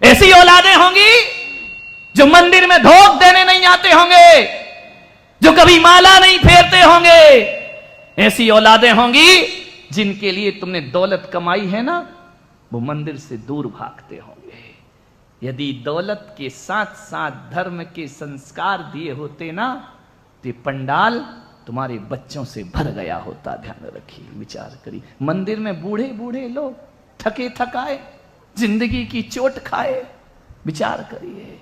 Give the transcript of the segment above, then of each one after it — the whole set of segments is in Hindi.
ऐसी औलादें होंगी जो मंदिर में धोख देने नहीं आते होंगे, जो कभी माला नहीं फेरते होंगे। ऐसी औलादें होंगी जिनके लिए तुमने दौलत कमाई है ना, वो मंदिर से दूर भागते होंगे। यदि दौलत के साथ साथ धर्म के संस्कार दिए होते ना, तो ये पंडाल तुम्हारे बच्चों से भर गया होता। ध्यान रखिए, विचार करिए। मंदिर में बूढ़े बूढ़े लोग थके थकाए, जिंदगी की चोट खाए। विचार करिए।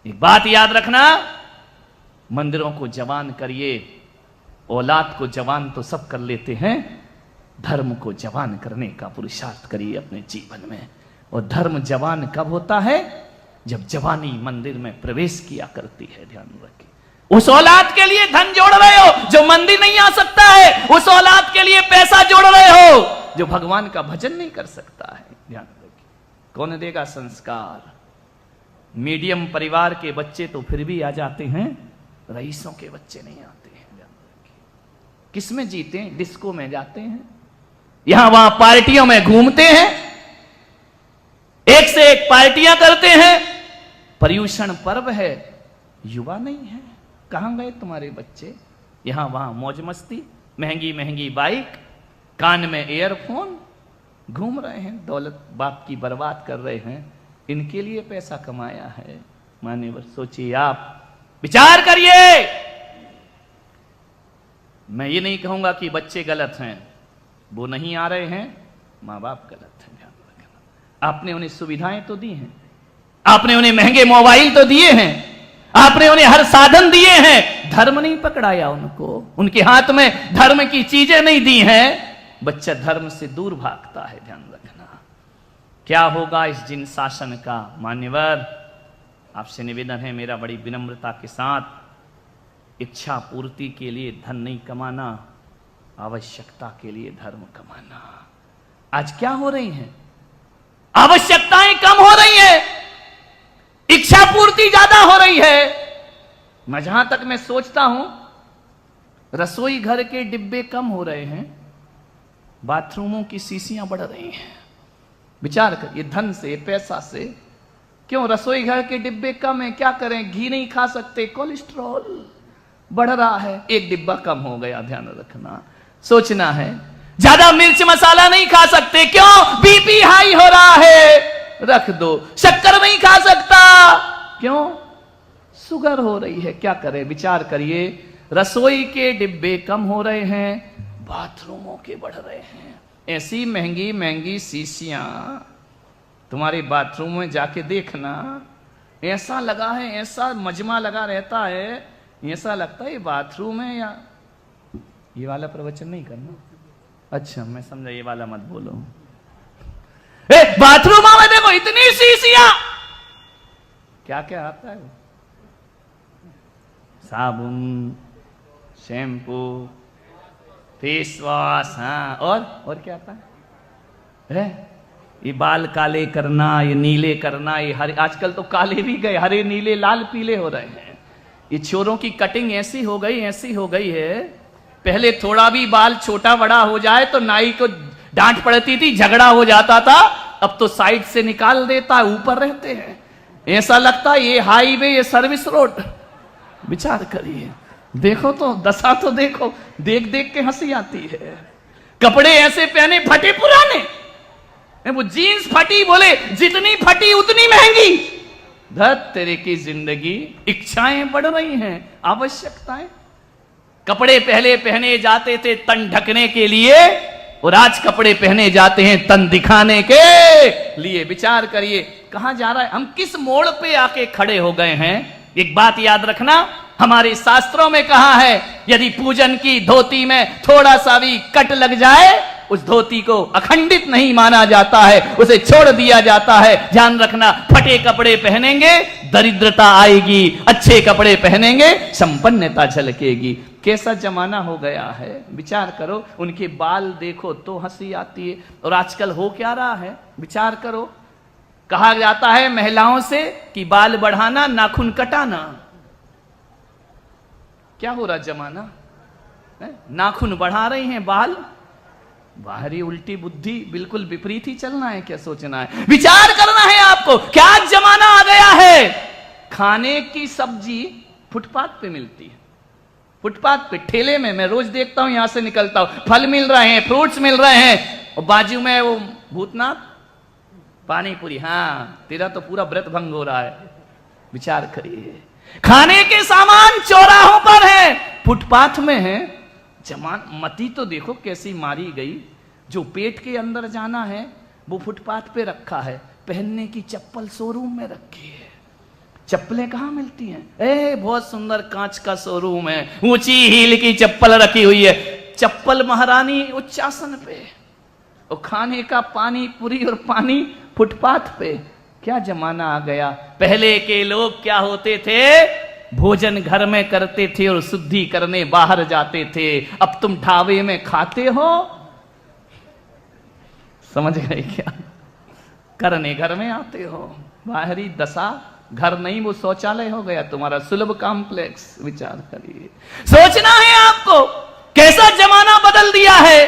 एक बात याद रखना, मंदिरों को जवान करिए। औलाद को जवान तो सब कर लेते हैं, धर्म को जवान करने का पुरुषार्थ करिए अपने जीवन में। और धर्म जवान कब होता है? जब जवानी मंदिर में प्रवेश किया करती है। ध्यान रखिए। उस औलाद के लिए धन जोड़ रहे हो जो मंदिर नहीं आ सकता है, उस औलाद के लिए पैसा जोड़ रहे हो जो भगवान का भजन नहीं कर सकता है। ध्यान रखिए। कौन देगा संस्कार? मीडियम परिवार के बच्चे तो फिर भी आ जाते हैं, रईसों के बच्चे नहीं आते हैं। ध्यान रखिए। किस में जीते हैं? डिस्को में जाते हैं, यहां वहां पार्टियों में घूमते हैं, एक से एक पार्टियां करते हैं। पर्यूषण पर्व है, युवा नहीं है। कहां गए तुम्हारे बच्चे? यहां वहां मौज मस्ती, महंगी महंगी बाइक, कान में एयरफोन, घूम रहे हैं, दौलत बाप की बर्बाद कर रहे हैं। इनके लिए पैसा कमाया है। मान्यवर सोचिए, आप विचार करिए। मैं ये नहीं कहूंगा कि बच्चे गलत हैं, वो नहीं आ रहे हैं, मां बाप गलत हैं। ध्यान रखना। आपने उन्हें सुविधाएं तो दी हैं, आपने उन्हें महंगे मोबाइल तो दिए हैं, आपने उन्हें हर साधन दिए हैं, धर्म नहीं पकड़ाया उनको, उनके हाथ में धर्म की चीजें नहीं दी हैं। बच्चा धर्म से दूर भागता है। ध्यान रखना। क्या होगा इस जिन शासन का? मान्यवर आपसे निवेदन है मेरा, बड़ी विनम्रता के साथ, इच्छा पूर्ति के लिए धन नहीं कमाना, आवश्यकता के लिए धर्म कमाना। आज क्या हो रही है? आवश्यकताएं कम हो रही है, इच्छा पूर्ति ज्यादा हो रही है। मैं जहां तक मैं सोचता हूं, रसोई घर के डिब्बे कम हो रहे हैं, बाथरूमों की शीशियां बढ़ रही हैं। विचार करिए, धन से, पैसा से। क्यों रसोई घर के डिब्बे कम है? क्या करें? घी नहीं खा सकते, कोलेस्ट्रॉल बढ़ रहा है, एक डिब्बा कम हो गया। ध्यान रखना, सोचना है। ज्यादा मिर्च मसाला नहीं खा सकते, क्यों? बीपी हाई हो रहा है, रख दो। शक्कर नहीं खा सकता, क्यों? शुगर हो रही है। क्या करें? विचार करिए। रसोई के डिब्बे कम हो रहे हैं, बाथरूमों के बढ़ रहे हैं। ऐसी महंगी महंगी शीशियां तुम्हारे बाथरूम में जाके देखना, ऐसा लगा है, ऐसा मजमा लगा रहता है, ऐसा लगता है ये बाथरूम है। या ये वाला प्रवचन नहीं करना? अच्छा, मैं समझा ये वाला मत बोलो। बाथरूम में देखो इतनी शीशियां, क्या क्या आता है? साबुन, शैम्पू, फेस वॉश, हाँ, और क्या आता है? ये बाल काले करना, ये नीले करना, ये हरे, आजकल तो काले भी गए, हरे नीले लाल पीले हो रहे हैं। ये छोरों की कटिंग ऐसी हो गई है। पहले थोड़ा भी बाल छोटा बड़ा हो जाए तो नाई को डांट पड़ती थी, झगड़ा हो जाता था। अब तो साइड से निकाल देता है, ऊपर रहते हैं। ऐसा लगता है ये हाईवे, ये सर्विस रोड। विचार करिए, देखो तो दशा तो देखो, देख देख के हंसी आती है। कपड़े ऐसे पहने फटे पुराने, वो जीन्स फटी, बोले जितनी फटी उतनी महंगी। धत तेरे की जिंदगी। इच्छाएं बढ़ रही हैं, आवश्यकताएं। कपड़े पहले पहने जाते थे तन ढकने के लिए, और आज कपड़े पहने जाते हैं तन दिखाने के लिए। विचार करिए कहां जा रहा है, हम किस मोड़ पे आके खड़े हो गए हैं। एक बात याद रखना, हमारे शास्त्रों में कहा है, यदि पूजन की धोती में थोड़ा सा भी कट लग जाए, उस धोती को अखंडित नहीं माना जाता है, उसे छोड़ दिया जाता है। ध्यान रखना, फटे कपड़े पहनेंगे दरिद्रता आएगी, अच्छे कपड़े पहनेंगे संपन्नता झलकेगी। कैसा जमाना हो गया है, विचार करो। उनके बाल देखो तो हंसी आती है। और आजकल हो क्या रहा है, विचार करो। कहा जाता है महिलाओं से कि बाल बढ़ाना, नाखून कटाना। क्या हो रहा जमाना है? नाखून बढ़ा रही हैं, बाल बाहरी उल्टी बुद्धि, बिल्कुल विपरीत ही चलना है। क्या सोचना है, विचार करना है आपको। क्या जमाना आ गया है, खाने की सब्जी फुटपाथ पे मिलती है। फुटपाथ पे, ठेले में, मैं रोज देखता हूं, यहां से निकलता हूं, फल मिल रहे हैं, फ्रूट्स मिल रहे हैं, और बाजू में वो भूतनाथ पानी पूरी। हाँ, तेरा तो पूरा व्रत भंग हो रहा है। विचार करिए, खाने के सामान चौराहों पर है, फुटपाथ में है। जमान मती तो देखो कैसी मारी गई। जो पेट के अंदर जाना है वो फुटपाथ पे रखा है, पहनने की चप्पल शोरूम में रखी है। चप्पलें कहाँ मिलती हैं? बहुत सुंदर कांच का शोरूम है, ऊंची हील की चप्पल रखी हुई है, चप्पल महारानी उच्चासन पे, और खाने का पानी पूरी और पानी फुटपाथ पे। क्या जमाना आ गया। पहले के लोग क्या होते थे, भोजन घर में करते थे और शुद्धि करने बाहर जाते थे। अब तुम ढाबे में खाते हो, समझ गए क्या, करने घर में आते हो। बाहरी दशा घर नहीं, वो शौचालय हो गया तुम्हारा, सुलभ कॉम्प्लेक्स। विचार करिए, सोचना है आपको, कैसा जमाना बदल दिया है।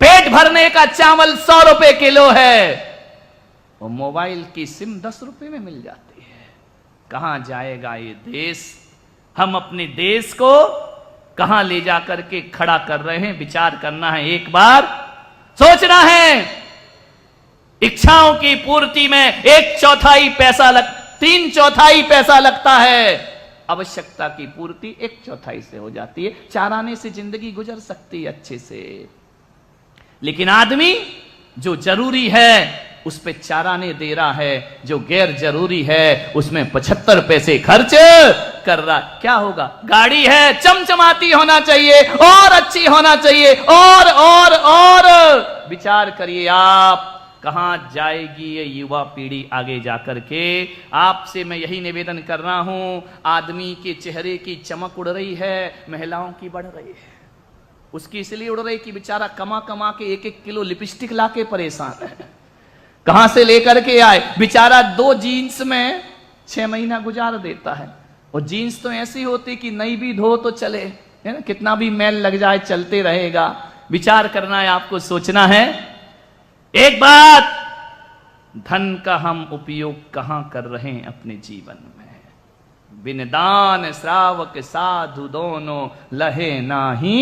पेट भरने का चावल 100 रुपए किलो है, और मोबाइल की सिम 10 रुपए में मिल जाती है। कहां जाएगा ये देश? हम अपने देश को कहां ले जाकर के खड़ा कर रहे हैं, विचार करना है एक बार, सोचना है। इच्छाओं की पूर्ति में 1/4 पैसा 3/4 पैसा लगता है, आवश्यकता की पूर्ति 1/4 से हो जाती है। 4 आने से जिंदगी गुजर सकती है अच्छे से, लेकिन आदमी जो जरूरी है उस पे 4 आने दे रहा है, जो गैर जरूरी है उसमें 75 पैसे खर्च कर रहा। क्या होगा? गाड़ी है, चमचमाती होना चाहिए और अच्छी होना चाहिए, और विचार करिए आप, कहां जाएगी ये युवा पीढ़ी आगे जाकर के। आपसे मैं यही निवेदन कर रहा हूं, आदमी के चेहरे की चमक उड़ रही है, महिलाओं की बढ़ रही है। उसकी इसलिए उड़ रही कि बेचारा कमा कमा के 1-1 किलो लिपस्टिक लाके परेशान है। कहां से लेकर के आए बेचारा? 2 जीन्स में 6 महीना गुजार देता है, और जीन्स तो ऐसी होती कि नई भी धो तो चले, है ना, कितना भी मैल लग जाए चलते रहेगा। विचार करना है आपको, सोचना है। एक बात, धन का हम उपयोग कहां कर रहे हैं अपने जीवन में? बिन दान श्रावक साधु दोनों लहे नाही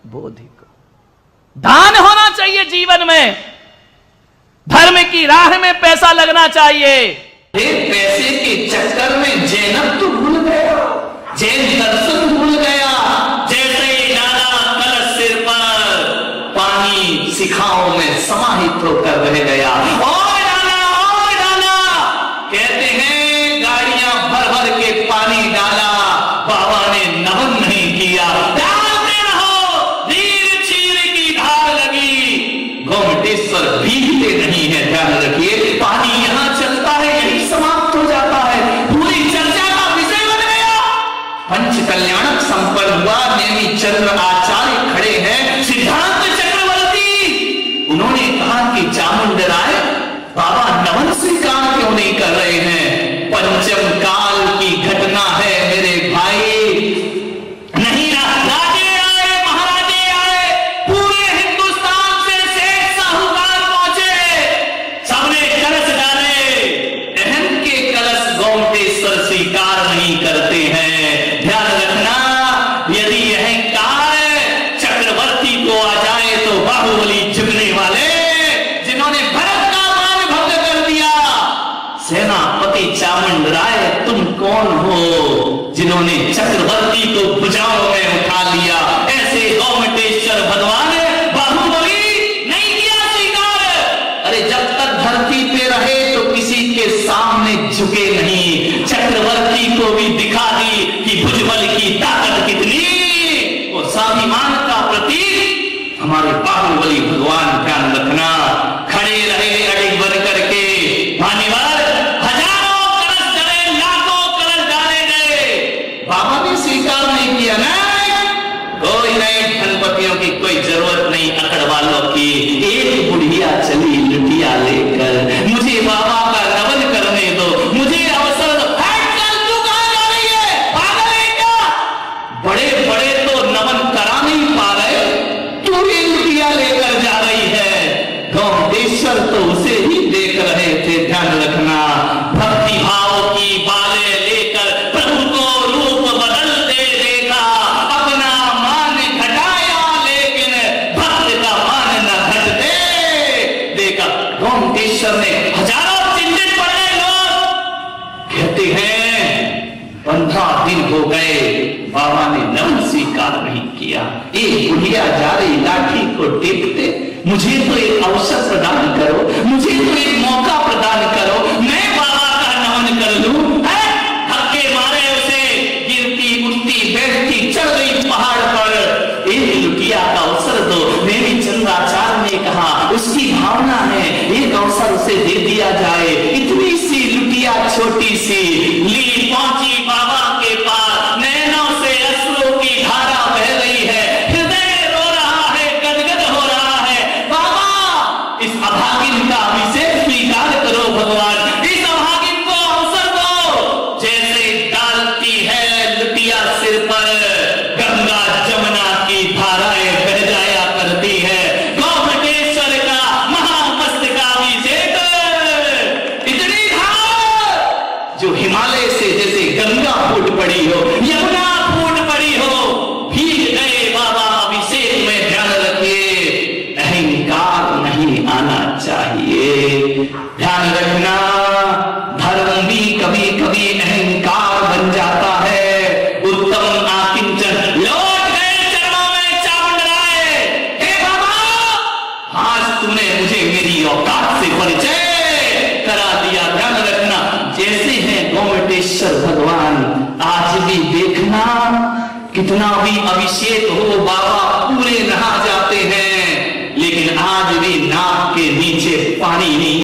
बोधि को। दान होना चाहिए जीवन में, धर्म की राह में पैसा लगना चाहिए। पैसे के चक्कर में जैनब तो भूल गया, जैन दर्शन भूल गया। जैसे ही डाला कलश सिर पर, पानी शिखाओं में समाहित होकर रह गया। और डाला, कहते हैं गाड़ियां भर भर के पानी डाला, बाबा ने नमन नहीं किया। डालते रहो, धीर चीर की धार लगी, गोमटेश्वर भीगते नहीं है। ध्यान रखिए, पानी यहां चलता है, यही समाप्त हो जाता है। पूरी चर्चा का विषय बन गया। पंच कल्याणक संपन्न हुआ। नेमी चंद्र आचार्य खड़े हैं, सिद्धांत चक्रवर्ती। उन्होंने कहा कि चामुंडराय, बाबा नमन स्वीकार क्यों नहीं कर रहे हैं? पंचम काल की घटना है मेरे भाई। नहीं राजे आए, महाराजे आए, पूरे हिंदुस्तान से सेठ साहूकार पहुंचे, सबने कलश डाले। अहम के कलश गोमटेश्वर स्वीकार नहीं करते हैं। ध्यान रखना, यदि अहंकार चक्रवर्ती को आ जाए तो बाहुबली झुकने वाले, जिन्होंने भरत का मान भंग कर दिया। सेनापति चामुंडराय, तुम कौन हो जिन्होंने चक्रवर्ती को भुजाओं में उठा लिया? ऐसे गोमटेश्वर भगवान बाहुबली नहीं किया स्वीकार। अरे जब तक धरती पे रहे तो किसी के सामने झुके नहीं। चक्रवर्ती को भी दिखा दी कि भुजबल की ताकत कितनी, और स्वाभिमान का प्रतीक हमारे बाहुबली भगवान। ध्यान रखना, खड़े रहे अड़िग बन करके। मान्यवर, हजारों कलश जले, लाखों कलश डाले गए, बाबा ने स्वीकार नहीं किया। कोई नहीं, धनपतियों की कोई जरूरत नहीं, अकड़ वालों की। एक बुढ़िया चली लुटिया लेकर, मुझे बाबा का नमन करने दो, मुझे अवसर दो। तू कहां जा रही है? पागल है क्या? बड़े बड़े तो नमन करा नहीं पा रहे, तू भी लुटिया लेकर बुढ़िया जा रही लाठी को टेकते, मुझे तो एक अवसर प्रदान करो, मुझे तो एक मौका प्रदान करो, मैं बाबा का नमन कर लूं। धक्के मारे उसे, गिरती उठती बैठती चढ़ गई पहाड़ पर। एक लुटिया का अवसर दो। मेरी चंद्राचार्य ने कहा उसकी भावना है एक अवसर उसे दे दिया जाए। इतनी सी लुटिया छोटी सी ली पहुंची बाबा के पास। नैनों से अश्रु की धारा बह रही है, हृदय रो रहा है, गदगद हो रहा है। बाबा इस अभागिन का अभिषेक स्वीकार करो भगवान, इस अभागिन को अवसर दो। जैसे डालती है लुटिया सिर पर, गंगा जमुना की धाराएं बह जाया करती है। गोमटेश्वर का महामस्तकाभिषेक, इतनी धार जो हिमालय से जैसे गंगा फूट पड़ी हो, यमुना फूट पड़ी हो, भीग गए बाबा अभिषेक में। ध्यान रखिए, अहंकार नहीं आना चाहिए। ध्यान रखना, धर्म भी कभी कभी अहंकार बन जाता है। उत्तम आकिंचन लौट गए चरणों में चामुंडराय। हे बाबा, आज तुमने मुझे मेरी औकात से परिचय करा दिया। ध्यान रखना, जैसे हैं गोमटेश्वर भगवान, आज भी देखना कितना भी अभिषेक हो बाबा